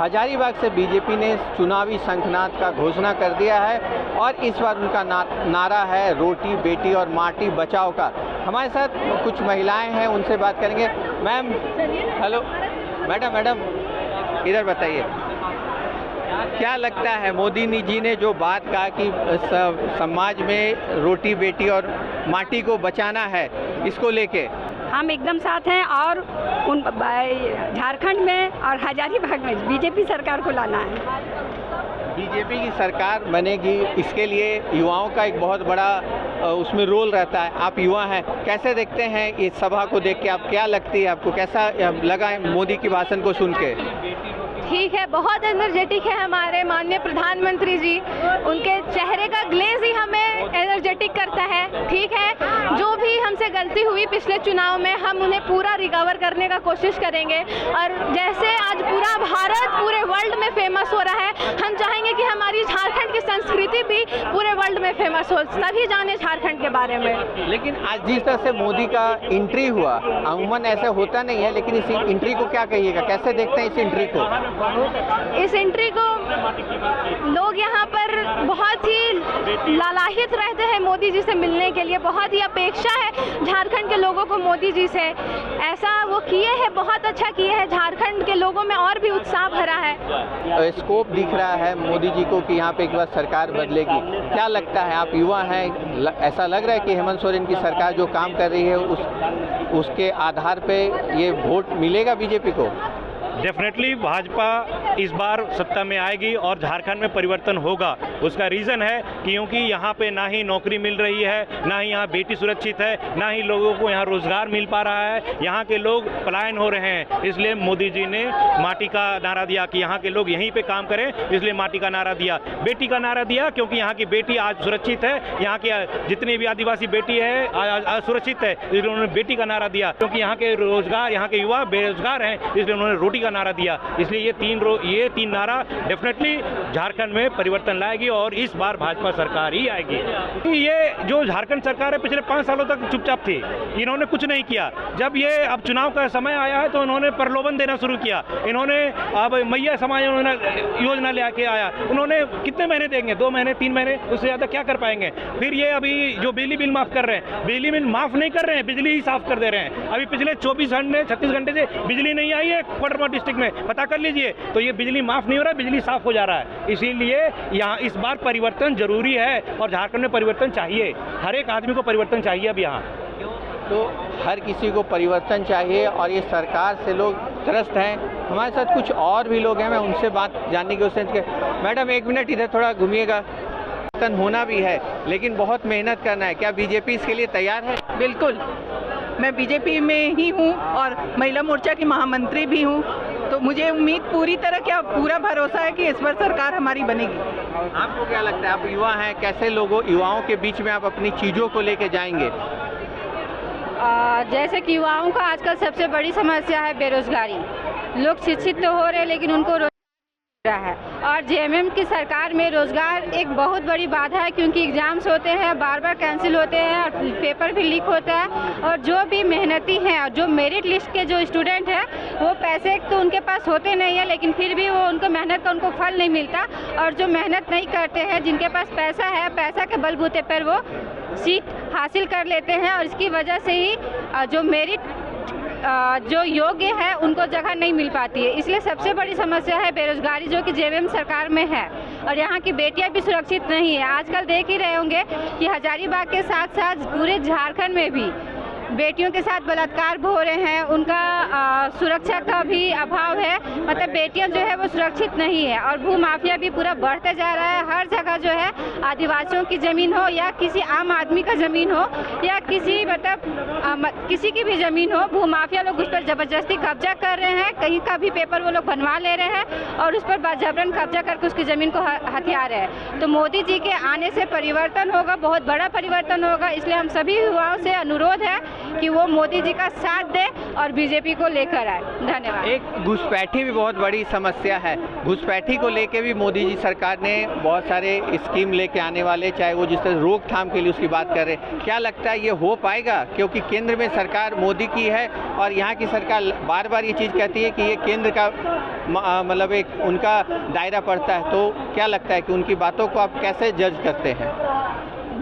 हजारीबाग से बीजेपी ने चुनावी शंखनाद का घोषणा कर दिया है और इस बार उनका नारा है रोटी बेटी और माटी बचाओ का। हमारे साथ कुछ महिलाएं हैं, उनसे बात करेंगे। मैम, हेलो मैडम इधर बताइए, क्या लगता है मोदी जी ने जो बात कहा कि समाज में रोटी बेटी और माटी को बचाना है, इसको लेके हम एकदम साथ हैं और उन झारखंड में और हजारीबाग में बीजेपी सरकार को लाना है। बीजेपी की सरकार बनेगी, इसके लिए युवाओं का एक बहुत बड़ा उसमें रोल रहता है। आप युवा हैं, कैसे देखते हैं इस सभा को देख के? आप क्या लगती है, आपको कैसा लगा है मोदी की भाषण को सुन के? ठीक है, बहुत एनर्जेटिक है हमारे माननीय प्रधानमंत्री जी। उनके चेहरे का ग्लेज ही हमें एनर्जेटिक करता है। ठीक है, जो भी हमसे गलती हुई पिछले चुनाव में, हम उन्हें पूरा रिकवर करने का कोशिश करेंगे। और जैसे आज पूरा भारत पूरे वर्ल्ड में फेमस हो रहा है, हम चाहेंगे कि हमारी झारखंड की संस्कृति भी पूरे वर्ल्ड में फेमस हो, सभी जाने झारखंड के बारे में। लेकिन आज जिस तरह से मोदी का एंट्री हुआ, अमूमन ऐसा होता नहीं है, लेकिन इस एंट्री को क्या कहिएगा, कैसे देखते हैं इस एंट्री को? इस एंट्री को लोग यहाँ पर बहुत ही लालायित रहते हैं मोदी जी से मिलने के लिए। बहुत ही अपेक्षा है झारखंड के लोगों को मोदी जी से। ऐसा वो किए हैं, बहुत अच्छा किए हैं, झारखंड के लोगों में और भी उत्साह भरा है। स्कोप दिख रहा है मोदी जी को कि यहाँ पे एक बार सरकार बदलेगी। क्या लगता है, आप युवा हैं, ऐसा लग रहा है कि हेमंत सोरेन की सरकार जो काम कर रही है उसके आधार पे ये वोट मिलेगा बीजेपी को? डेफिनेटली भाजपा इस बार सत्ता में आएगी और झारखंड में परिवर्तन होगा। उसका रीज़न है क्योंकि यहाँ पे ना ही नौकरी मिल रही है, ना ही यहाँ बेटी सुरक्षित है, ना ही लोगों को यहाँ रोजगार मिल पा रहा है। यहाँ के लोग पलायन हो रहे हैं, इसलिए मोदी जी ने माटी का नारा दिया कि यहाँ के लोग यहीं पे काम करें, इसलिए माटी का नारा दिया। बेटी का नारा दिया क्योंकि यहाँ की बेटी आज सुरक्षित है, यहाँ की जितनी भी आदिवासी बेटी है सुरक्षित है, इसलिए उन्होंने बेटी का नारा दिया। क्योंकि यहाँ के रोजगार, यहाँ के युवा बेरोजगार हैं, इसलिए उन्होंने रोटी नारा दिया। इसलिए ये तीन नारा डेफिनेटली झारखंड में परिवर्तन लाएगी और इस बार भाजपा सरकार ही आएगी। ये जो झारखंड सरकार है पिछले 5 सालों तक चुपचाप थी, इन्होंने कुछ नहीं किया। जब ये अब चुनाव का समय आया है तो इन्होंने प्रलोभन देना शुरू किया। इन्होंने अब मैया समाज योजना ले आके आया, उन्होंने कितने महीने देंगे, 2 महीने 3 महीने, उससे ज्यादा क्या कर पाएंगे। फिर ये अभी जो बिजली बिल माफ कर रहे हैं, बिजली बिल माफ नहीं कर रहे हैं, बिजली ही साफ कर दे रहे हैं। अभी पिछले 24 घंटे 36 घंटे से बिजली नहीं आई है कोडरमा डिस्ट्रिक्ट में, पता कर लीजिए। तो ये बिजली माफ नहीं हो रहा है, बिजली साफ हो जा रहा है। इसीलिए यहाँ इस बार परिवर्तन जरूरी है और झारखंड में परिवर्तन चाहिए। हर एक आदमी को परिवर्तन चाहिए अब यहाँ। तो हर किसी को परिवर्तन चाहिए और ये सरकार से लोग त्रस्त हैं। हमारे साथ कुछ और भी लोग हैं, मैं उनसे बात जानने की कोशिश की। मैडम 1 मिनट इधर थोड़ा घूमिएगा। परिवर्तन होना भी है लेकिन बहुत मेहनत करना है, क्या बीजेपी इसके लिए तैयार है? बिल्कुल, मैं बीजेपी में ही हूँ और महिला मोर्चा की महामंत्री भी हूँ, तो मुझे उम्मीद पूरी तरह क्या पूरा भरोसा है कि इस बार सरकार हमारी बनेगी। आपको क्या लगता है, आप युवा हैं, कैसे युवाओं के बीच में आप अपनी चीज़ों को लेके जाएंगे? जैसे कि युवाओं का आजकल सबसे बड़ी समस्या है बेरोजगारी। लोग शिक्षित तो हो रहे लेकिन उनको रहा है और जेएमएम की सरकार में रोजगार एक बहुत बड़ी बाधा है, क्योंकि एग्जाम्स होते हैं, बार बार कैंसिल होते हैं और पेपर भी लीक होता है। और जो भी मेहनती हैं और जो मेरिट लिस्ट के जो स्टूडेंट हैं, वो पैसे तो उनके पास होते नहीं है, लेकिन फिर भी वो उनको मेहनत का उनको फल नहीं मिलता। और जो मेहनत नहीं करते हैं, जिनके पास पैसा है, पैसा के बलबूते पर वो सीट हासिल कर लेते हैं और इसकी वजह से ही जो मेरिट जो योग्य है उनको जगह नहीं मिल पाती है। इसलिए सबसे बड़ी समस्या है बेरोजगारी, जो कि जेएमएम सरकार में है। और यहाँ की बेटियां भी सुरक्षित नहीं है। आजकल देख ही रहे होंगे कि हजारीबाग के साथ साथ पूरे झारखंड में भी बेटियों के साथ बलात्कार हो रहे हैं, उनका सुरक्षा का भी अभाव है। मतलब बेटियां जो है वो सुरक्षित नहीं है और भू माफिया भी पूरा बढ़ते जा रहा है। हर जगह जो है आदिवासियों की ज़मीन हो या किसी आम आदमी का ज़मीन हो या किसी किसी की भी ज़मीन हो, भू माफिया लोग उस पर ज़बरदस्ती कब्जा कर रहे हैं। कहीं का भी पेपर वो लोग बनवा ले रहे हैं और उस पर जबरन कब्जा करके उसकी ज़मीन को हथिया रहे हैं। तो मोदी जी के आने से परिवर्तन होगा, बहुत बड़ा परिवर्तन होगा। इसलिए हम सभी युवाओं से अनुरोध है कि वो मोदी जी का साथ दे और बीजेपी को लेकर आए। धन्यवाद। एक घुसपैठी भी बहुत बड़ी समस्या है। घुसपैठी को लेके भी मोदी जी सरकार ने बहुत सारे स्कीम लेके आने वाले, चाहे वो जिस तरह रोकथाम के लिए उसकी बात कर रहे हैं। क्या लगता है ये हो पाएगा? क्योंकि केंद्र में सरकार मोदी की है और यहाँ की सरकार बार बार ये चीज़ कहती है कि ये केंद्र का मतलब एक उनका दायरा पड़ता है। तो क्या लगता है कि उनकी बातों को आप कैसे जज करते हैं?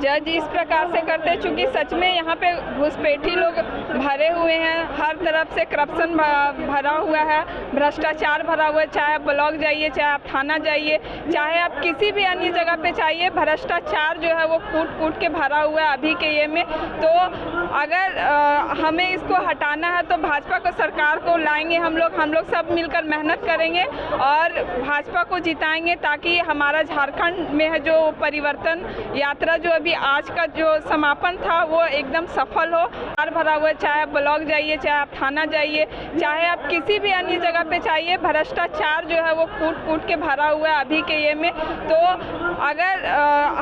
जज इस प्रकार से करते हैं चूँकि सच में यहाँ पे घुसपैठी लोग भरे हुए हैं, हर तरफ से करप्शन भरा हुआ है, भ्रष्टाचार भरा हुआ है। चाहे आप ब्लॉक जाइए, चाहे आप थाना जाइए, चाहे आप किसी भी अन्य जगह पे चाहिए, भ्रष्टाचार जो है वो कूट कूट के भरा हुआ है अभी के ये में। तो अगर हमें इसको हटाना है तो भाजपा को सरकार को लाएंगे हम लोग सब मिलकर मेहनत करेंगे और भाजपा को जिताएंगे ताकि हमारा झारखंड में है जो परिवर्तन यात्रा जो अभी आज का जो समापन था वो एकदम सफल हो। भरा हुआ है, चाहे आप ब्लॉक जाइए, चाहे आप थाना जाइए, चाहे आप किसी भी अन्य जगह पे चाहिए, भ्रष्टाचार जो है वो कूट कूट के भरा हुआ है अभी के ये में। तो अगर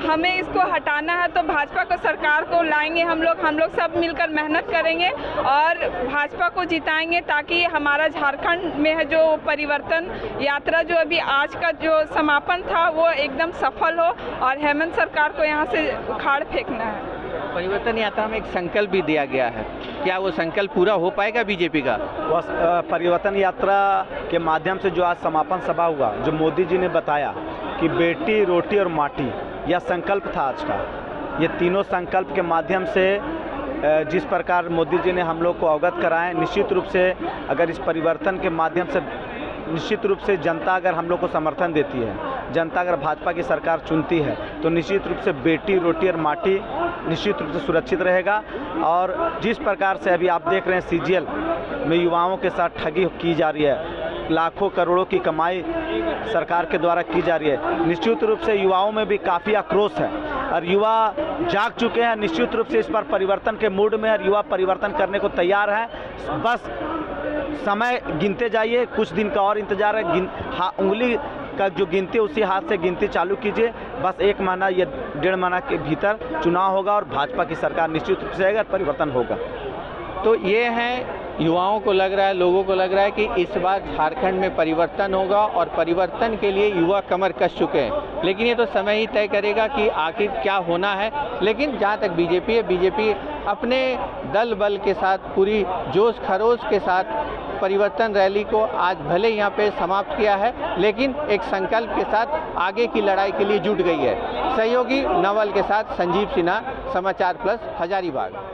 हमें इसको हटाना है तो भाजपा को सरकार को लाएंगे हम लोग सब मिलकर मेहनत करेंगे और भाजपा को जिताएंगे ताकि हमारा झारखंड में है जो परिवर्तन यात्रा जो अभी आज का जो समापन था वो एकदम सफल हो और हेमंत सरकार को यहाँ से उखाड़ फेंकना है। परिवर्तन यात्रा में एक संकल्प भी दिया गया है, क्या वो संकल्प पूरा हो पाएगा बीजेपी का? परिवर्तन यात्रा के माध्यम से जो आज समापन सभा हुआ, जो मोदी जी ने बताया कि बेटी, रोटी और माटी, यह संकल्प था आज का। ये तीनों संकल्प के माध्यम से जिस प्रकार मोदी जी ने हम लोग को अवगत कराएं, निश्चित रूप से अगर इस परिवर्तन के माध्यम से निश्चित रूप से जनता अगर हम लोग को समर्थन देती है, जनता अगर भाजपा की सरकार चुनती है तो निश्चित रूप से बेटी, रोटी और माटी निश्चित रूप से सुरक्षित रहेगा। और जिस प्रकार से अभी आप देख रहे हैं सीजीएल में युवाओं के साथ ठगी की जा रही है, लाखों करोड़ों की कमाई सरकार के द्वारा की जा रही है, निश्चित रूप से युवाओं में भी काफ़ी आक्रोश है और युवा जाग चुके हैं। निश्चित रूप से इस पर परिवर्तन के मूड में और युवा परिवर्तन करने को तैयार है। बस समय गिनते जाइए, कुछ दिन का और इंतजार है। उंगली का जो गिनती उसी हाथ से गिनती चालू कीजिए। बस 1 महीना या 1.5 महीना के भीतर चुनाव होगा और भाजपा की सरकार निश्चित रूप से आएगा, परिवर्तन होगा। तो ये है, युवाओं को लग रहा है, लोगों को लग रहा है कि इस बार झारखंड में परिवर्तन होगा और परिवर्तन के लिए युवा कमर कस चुके हैं। लेकिन ये तो समय ही तय करेगा कि आखिर क्या होना है। लेकिन जहाँ तक बीजेपी है, बीजेपी अपने दल बल के साथ, पूरी जोश खरोश के साथ परिवर्तन रैली को आज भले यहाँ पे समाप्त किया है, लेकिन एक संकल्प के साथ आगे की लड़ाई के लिए जुट गई है। सहयोगी नवल के साथ संजीव सिन्हा, समाचार प्लस, हजारीबाग।